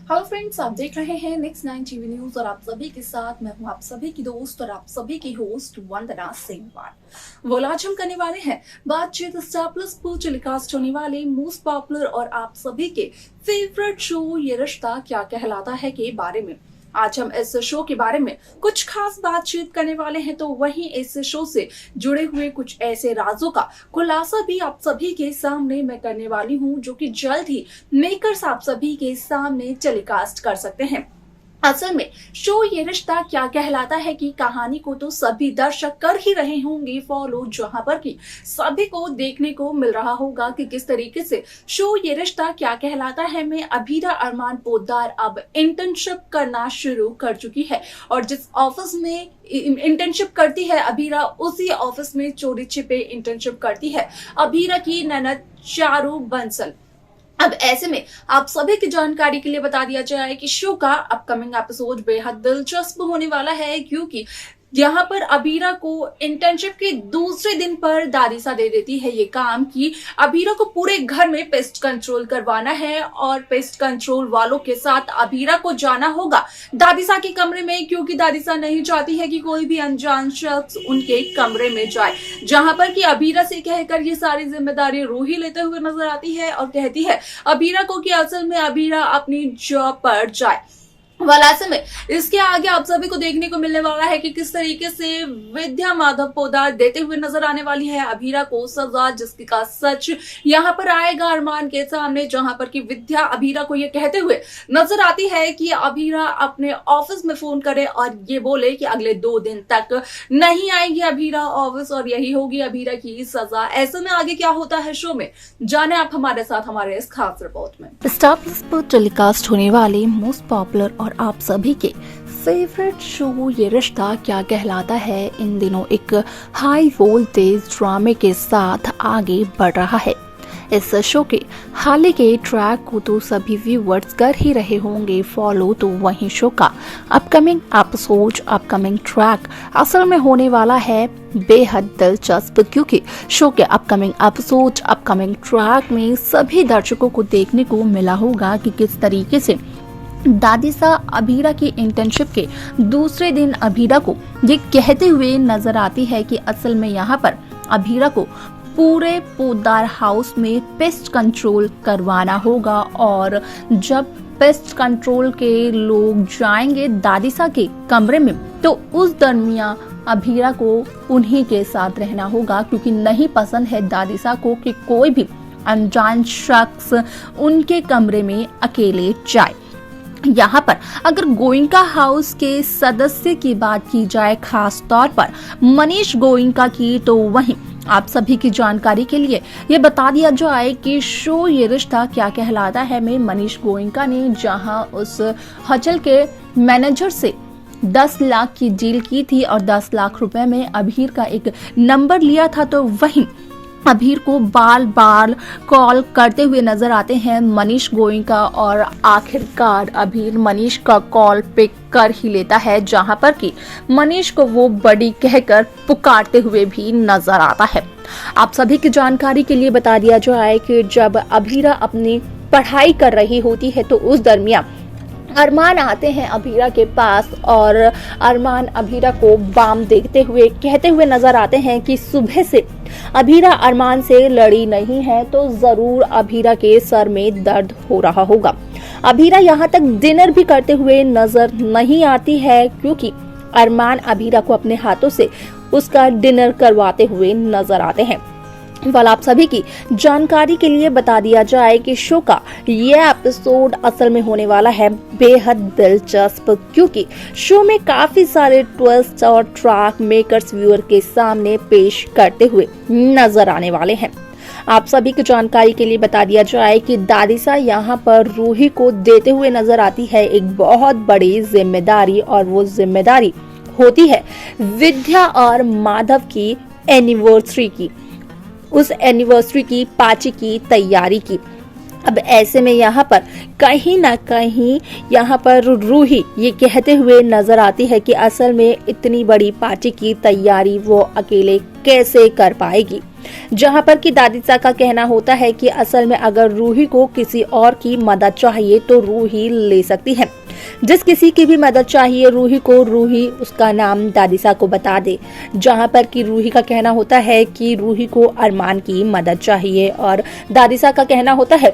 Hello friends, आप देख रहे हैं नेक्स्ट 9 टीवी न्यूज और आप सभी के साथ मैं हूं आप सभी की दोस्त और आप सभी की होस्ट वंदना सेमवार। वो आज हम करने वाले हैं बातचीत स्टार प्लस पर टेलीकास्ट होने वाले मोस्ट पॉपुलर और आप सभी के फेवरेट शो ये रिश्ता क्या कहलाता है के बारे में। आज हम इस शो के बारे में कुछ खास बातचीत करने वाले हैं, तो वहीं इस शो से जुड़े हुए कुछ ऐसे राजों का खुलासा भी आप सभी के सामने मैं करने वाली हूं, जो कि जल्द ही मेकर्स आप सभी के सामने टेलीकास्ट कर सकते हैं। असल में शो ये रिश्ता क्या कहलाता है कि कहानी को तो सभी दर्शक कर ही रहे होंगे फॉलो, जहां पर कि सभी को देखने को मिल रहा होगा कि किस तरीके से शो ये रिश्ता क्या कहलाता है में अभीरा अरमान पोद्दार अब इंटर्नशिप करना शुरू कर चुकी है और जिस ऑफिस में इंटर्नशिप करती है अभीरा, उसी ऑफिस में चोरी छिपे इंटर्नशिप करती है अभीरा की ननद चारू बंसल। अब ऐसे में आप सभी की जानकारी के लिए बता दिया जाए कि शो का अपकमिंग एपिसोड बेहद दिलचस्प होने वाला है, क्योंकि यहाँ पर अभीरा को इंटर्नशिप के दूसरे दिन पर दादिसा दे देती है ये काम कि अभीरा को पूरे घर में पेस्ट कंट्रोल करवाना है और पेस्ट कंट्रोल वालों के साथ अभीरा को जाना होगा दादिसा के कमरे में, क्योंकि दादिसा नहीं चाहती है कि कोई भी अनजान शख्स उनके कमरे में जाए। जहां पर कि अभीरा से कहकर ये सारी जिम्मेदारी रूही लेते हुए नजर आती है और कहती है अभीरा को कि असल में अभीरा अपनी जॉब पर जाए। ऐसे में इसके आगे आप सभी को देखने को मिलने वाला है कि किस तरीके से विद्या माधव पोद्दार देते हुए नजर आने वाली है अभीरा को सजा, जिसका सच यहाँ पर आएगा अरमान के सामने, जहां पर कि विद्या अभीरा को ये कहते हुए नजर आती है कि अभीरा अपने ऑफिस में फोन करे और ये बोले कि अगले 2 दिन तक नहीं आएगी अभीरा ऑफिस और यही होगी अभीरा की सजा। ऐसे में आगे क्या होता है शो में, जाने आप हमारे साथ हमारे इस खास रिपोर्ट में। स्टार प्लस पर टेलीकास्ट होने वाले मोस्ट पॉपुलर और आप सभी के फेवरेट शो ये रिश्ता क्या कहलाता है इन दिनों एक हाई वोल्टेज ड्रामे के साथ आगे बढ़ रहा है। इस शो के हाल के ट्रैक को तो सभी व्यूअर्स कर ही रहे होंगे फॉलो, तो वहीं शो का अपकमिंग एपिसोड अपकमिंग ट्रैक असल में होने वाला है बेहद दिलचस्प, क्योंकि शो के अपकमिंग एपिसोड अपकमिंग ट्रैक में सभी दर्शकों को देखने को मिला होगा कि किस तरीके से दादिसा अभीरा की इंटर्नशिप के दूसरे दिन अभीरा को ये कहते हुए नजर आती है कि असल में यहाँ पर अभीरा को पूरे पोद्दार हाउस में पेस्ट कंट्रोल करवाना होगा और जब पेस्ट कंट्रोल के लोग जाएंगे दादिसा के कमरे में तो उस दरमियान अभीरा को उन्हीं के साथ रहना होगा, क्योंकि नहीं पसंद है दादिसा को कि कोई भी अनजान शख्स उनके कमरे में अकेले जाए। यहाँ पर अगर गोइंका हाउस के सदस्य की बात की जाए खास तौर पर मनीष गोइंका की, तो वहीं आप सभी की जानकारी के लिए ये बता दिया जाए कि शो ये रिश्ता क्या कहलाता है में मनीष गोइंका ने जहां उस हचल के मैनेजर से 10 लाख की डील की थी और 10 लाख रुपए में अभीर का एक नंबर लिया था, तो वहीं अभीर को बार बार कॉल करते हुए नजर आते हैं मनीष गोइंका और आखिरकार अभीर मनीष का कॉल पिक कर ही लेता है, जहां पर कि मनीष को वो बड़ी कहकर पुकारते हुए भी नजर आता है। आप सभी की जानकारी के लिए बता दिया जाए कि जब अभीरा अपनी पढ़ाई कर रही होती है तो उस दरमियान अरमान आते हैं अभीरा के पास और अरमान अभीरा को बाम देखते हुए कहते हुए नजर आते हैं कि सुबह से अभीरा अरमान से लड़ी नहीं है तो जरूर अभीरा के सर में दर्द हो रहा होगा। अभीरा यहाँ तक डिनर भी करते हुए नजर नहीं आती है, क्योंकि अरमान अभीरा को अपने हाथों से उसका डिनर करवाते हुए नजर आते हैं। आप सभी की जानकारी के लिए बता दिया जाए कि शो का ये एपिसोड असल में होने वाला है बेहद दिलचस्प, क्योंकि शो में काफी सारे ट्विस्ट और ट्रैक मेकर्स व्यूअर के सामने पेश करते हुए नजर आने वाले हैं। आप सभी की जानकारी के लिए बता दिया जाए कि दादिसा यहाँ पर रूही को देते हुए नजर आती है एक बहुत बड़ी जिम्मेदारी, और वो जिम्मेदारी होती है विद्या और माधव की एनिवर्सरी की, उस एनिवर्सरी की पार्टी की तैयारी की। अब ऐसे में यहाँ पर कहीं ना कहीं यहाँ पर रूही ये कहते हुए नजर आती है कि असल में इतनी बड़ी पार्टी की तैयारी वो अकेले कैसे कर पाएगी। जहां पर कि दादीसा का कहना होता है कि असल में अगर रूही को किसी और की मदद चाहिए तो रूही ले सकती है। जिस किसी की भी मदद चाहिए रूही को, रूही उसका नाम दादीसा को बता दे। जहां पर कि रूही का कहना होता है कि रूही को अरमान की मदद चाहिए और दादीसा का कहना होता है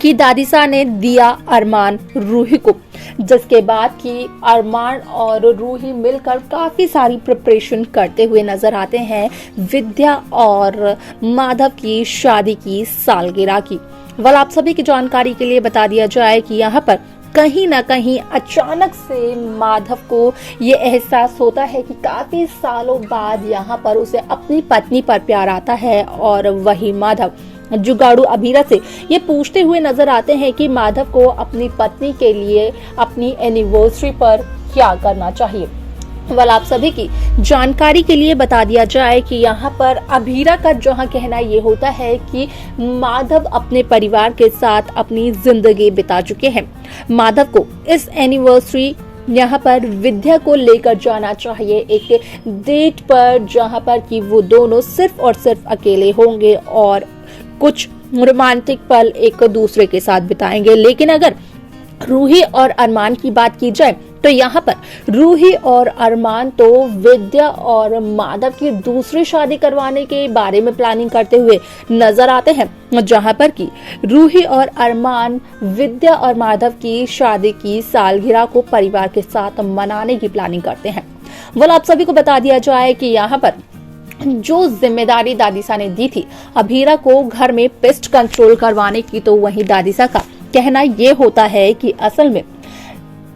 कि दादीसा ने दिया अरमान रूही को। जिसके बाद कि अरमान और रूही मिलकर काफी सारी प्रिपरेशन करते हुए नजर आते हैं विद्या और माधव की शादी की सालगिरह की। वाल आप सभी की जानकारी के लिए बता दिया जाए कि यहाँ पर कहीं ना कहीं अचानक से माधव को ये एहसास होता है कि काफी सालों बाद यहाँ पर उसे अपनी पत्नी पर प्यार आता है और वही माधव जुगाड़ू अभीरा से ये पूछते हुए नजर आते हैं कि माधव को अपनी पत्नी के लिए अपनी एनिवर्सरी पर क्या करना चाहिए। वाल आप सभी की जानकारी के लिए बता दिया जाए कि यहाँ पर अभीरा का जहाँ कहना ये होता है कि माधव अपने परिवार के साथ अपनी जिंदगी बिता चुके हैं। माधव को इस एनिवर्सरी यहाँ पर विद्या को लेकर जाना चाहिए एक डेट पर, जहाँ पर कि वो दोनों सिर्फ और सिर्फ अकेले होंगे और कुछ रोमांटिक पल एक दूसरे के साथ बिताएंगे। लेकिन अगर रूही और अरमान की बात की जाए तो यहाँ पर रूही और अरमान तो विद्या और माधव की दूसरी शादी करवाने के बारे में प्लानिंग करते हुए नजर आते हैं। जहाँ पर कि रूही और अरमान विद्या और माधव की शादी की सालगिरह को परिवार के साथ मनाने की प्लानिंग करते हैं। वाल आप सभी को बता दिया जाए कि यहाँ पर जो जिम्मेदारी दादीसा ने दी थी अभीरा को घर में पेस्ट कंट्रोल करवाने की, तो वहीं दादीसा का कहना ये होता है कि असल में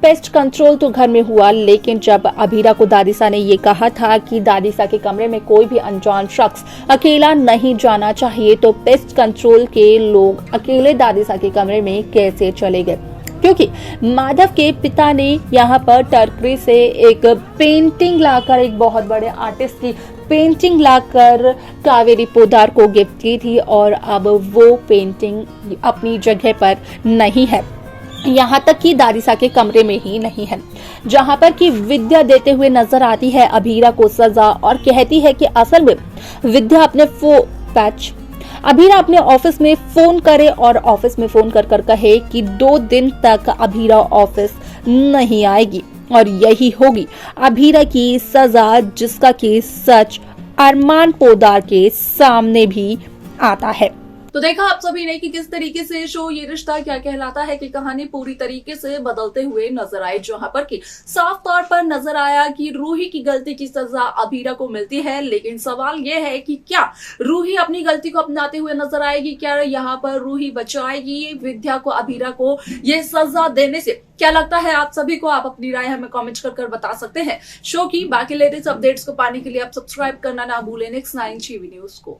पेस्ट कंट्रोल तो घर में हुआ, लेकिन जब अभीरा को दादीसा ने ये कहा था कि दादीसा के कमरे में कोई भी अनजान शख्स अकेला नहीं जाना चाहिए, तो पेस्ट कंट्रोल के लोग अकेले दादीसा के कमरे में कैसे चले गए, क्योंकि माधव के पिता ने यहाँ पर टर्करी से एक पेंटिंग लाकर, एक बहुत बड़े आर्टिस्ट की पेंटिंग लाकर कावेरी पोदार को गिफ्ट की थी और अब वो पेंटिंग अपनी जगह पर नहीं है, यहाँ तक कि दादीसा के कमरे में ही नहीं है। जहाँ पर कि विद्या देते हुए नजर आती है अभीरा को सजा और कहती है कि असल में विद्या अभीरा अपने ऑफिस में फोन करे और ऑफिस में फोन कर कहे कि 2 दिन तक अभीरा ऑफिस नहीं आएगी और यही होगी अभीरा की सजा, जिसका कि सच अरमान पोदार के सामने भी आता है। तो देखा आप सभी ने कि किस तरीके से शो ये रिश्ता क्या कहलाता है कि कहानी पूरी तरीके से बदलते हुए नजर आई, जहां पर कि साफ तौर पर नजर आया कि रूही की गलती की सजा अभीरा को मिलती है। लेकिन सवाल ये है कि क्या रूही अपनी गलती को अपनाते हुए नजर आएगी, क्या यहाँ पर रूही बचाएगी विद्या को अभीरा को ये सजा देने से? क्या लगता है आप सभी को? आप अपनी राय हमें कमेंट कर बता सकते हैं। शो की बाकी लेटेस्ट अपडेट्स को पाने के लिए आप सब्सक्राइब करना ना भूलें नेक्स्ट 9 टीवी न्यूज को।